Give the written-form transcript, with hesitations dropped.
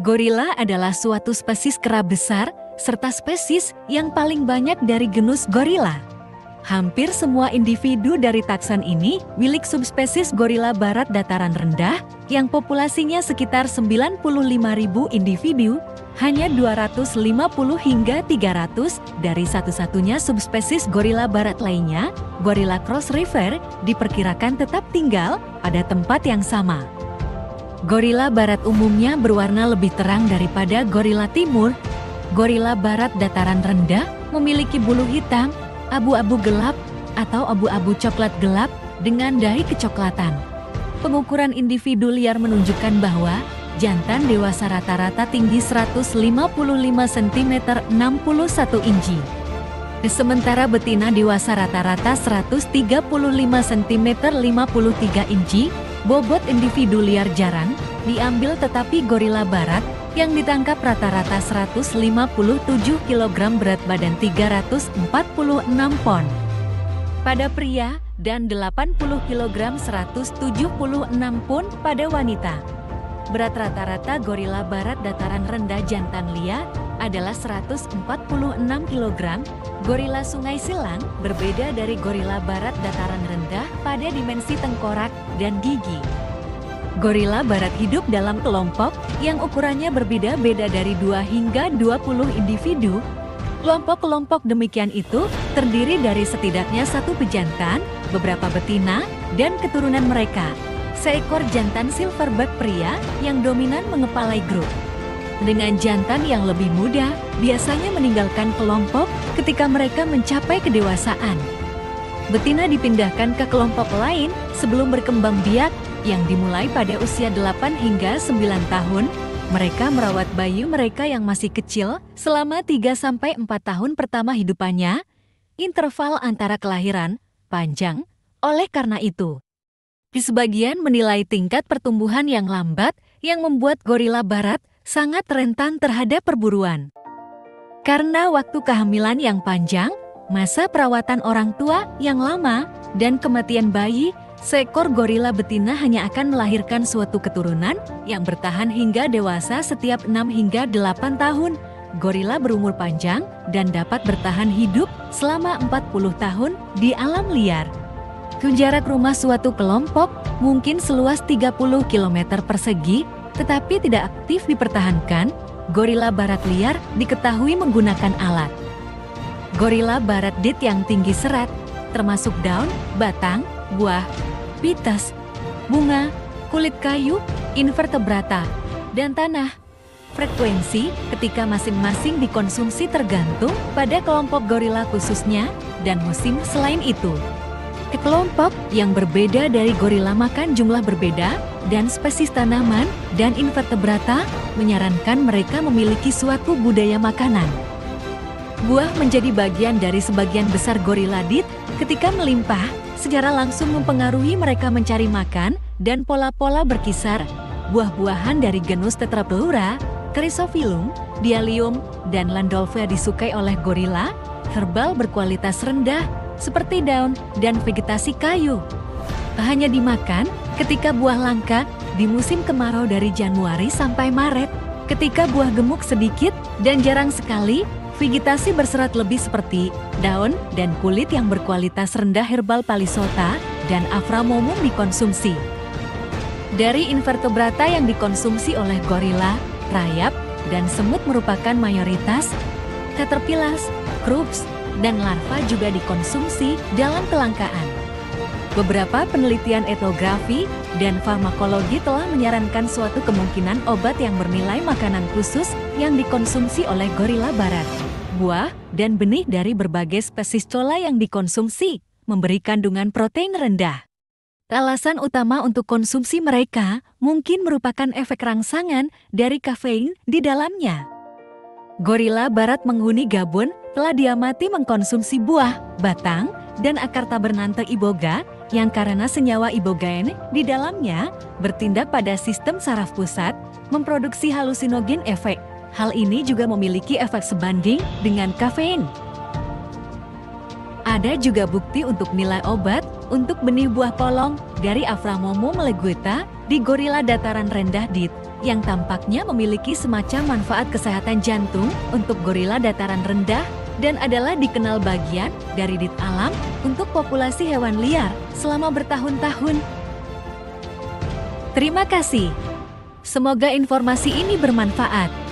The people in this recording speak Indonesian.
Gorila adalah suatu spesies kera besar, serta spesies yang paling banyak dari genus gorila. Hampir semua individu dari takson ini milik subspesies gorila barat dataran rendah yang populasinya sekitar 95.000 individu, hanya 250 hingga 300 dari satu-satunya subspesies gorila barat lainnya, gorila Cross River, diperkirakan tetap tinggal pada tempat yang sama. Gorila barat umumnya berwarna lebih terang daripada gorila timur. Gorila barat dataran rendah memiliki bulu hitam, abu-abu gelap, atau abu-abu coklat gelap dengan dai kecoklatan. Pengukuran individu liar menunjukkan bahwa jantan dewasa rata-rata tinggi 155 cm 61 inci. Sementara betina dewasa rata-rata 135 cm 53 inci. Bobot individu liar jarang diambil, tetapi gorila barat yang ditangkap rata-rata 157 kg, berat badan 346 pon. Pada pria dan 80 kg 176 pon pada wanita. Berat rata-rata gorila barat dataran rendah jantan lia adalah 146 kg. Gorila Sungai Silang berbeda dari gorila barat dataran rendah pada dimensi tengkorak dan gigi. Gorila barat hidup dalam kelompok yang ukurannya berbeda-beda dari 2 hingga 20 individu. Kelompok-kelompok demikian itu terdiri dari setidaknya satu pejantan, beberapa betina, dan keturunan mereka. Seekor jantan silverback pria yang dominan mengepalai grup. Dengan jantan yang lebih muda, biasanya meninggalkan kelompok ketika mereka mencapai kedewasaan. Betina dipindahkan ke kelompok lain sebelum berkembang biak yang dimulai pada usia 8 hingga 9 tahun. Mereka merawat bayi mereka yang masih kecil selama 3-4 tahun pertama hidupannya. Interval antara kelahiran panjang. Oleh karena itu, sebagian menilai tingkat pertumbuhan yang lambat yang membuat gorila barat sangat rentan terhadap perburuan. Karena waktu kehamilan yang panjang, masa perawatan orang tua yang lama, dan kematian bayi, seekor gorila betina hanya akan melahirkan suatu keturunan yang bertahan hingga dewasa setiap 6 hingga 8 tahun. Gorila berumur panjang dan dapat bertahan hidup selama 40 tahun di alam liar. Jarak rumah suatu kelompok mungkin seluas 30 km persegi, tetapi tidak aktif dipertahankan. Gorila barat liar diketahui menggunakan alat. Gorila barat dit yang tinggi serat, termasuk daun, batang, buah, pitas, bunga, kulit kayu, invertebrata, dan tanah. Frekuensi ketika masing-masing dikonsumsi tergantung pada kelompok gorila khususnya dan musim. Selain itu, kelompok yang berbeda dari gorila makan jumlah berbeda dan spesies tanaman dan invertebrata menyarankan mereka memiliki suatu budaya makanan. Buah menjadi bagian dari sebagian besar gorila dit. Ketika melimpah, secara langsung mempengaruhi mereka mencari makan dan pola-pola berkisar. Buah-buahan dari genus Tetrapleura, Chrysophyllum, Dialium, dan Landolphia disukai oleh gorila. Herbal berkualitas rendah seperti daun dan vegetasi kayu hanya dimakan ketika buah langka di musim kemarau dari Januari sampai Maret. Ketika buah gemuk sedikit dan jarang sekali, vegetasi berserat lebih seperti daun dan kulit yang berkualitas rendah herbal Palisota dan Aframomum dikonsumsi. Dari invertebrata yang dikonsumsi oleh gorila, rayap, dan semut merupakan mayoritas. Caterpillars, krusps, dan larva juga dikonsumsi dalam kelangkaan. Beberapa penelitian etnografi dan farmakologi telah menyarankan suatu kemungkinan obat yang bernilai makanan khusus yang dikonsumsi oleh gorila barat. Buah dan benih dari berbagai spesies cola yang dikonsumsi memberi kandungan protein rendah. Alasan utama untuk konsumsi mereka mungkin merupakan efek rangsangan dari kafein di dalamnya. Gorila barat menghuni Gabon telah diamati mengkonsumsi buah, batang, dan akar Tabernanthe iboga yang karena senyawa ibogaine di dalamnya bertindak pada sistem saraf pusat, memproduksi halusinogen efek. Hal ini juga memiliki efek sebanding dengan kafein. Ada juga bukti untuk nilai obat untuk benih buah polong dari Aframomo melegueta di gorila dataran rendah DIT, yang tampaknya memiliki semacam manfaat kesehatan jantung untuk gorila dataran rendah dan adalah dikenal bagian dari DIT alam untuk populasi hewan liar selama bertahun-tahun. Terima kasih. Semoga informasi ini bermanfaat.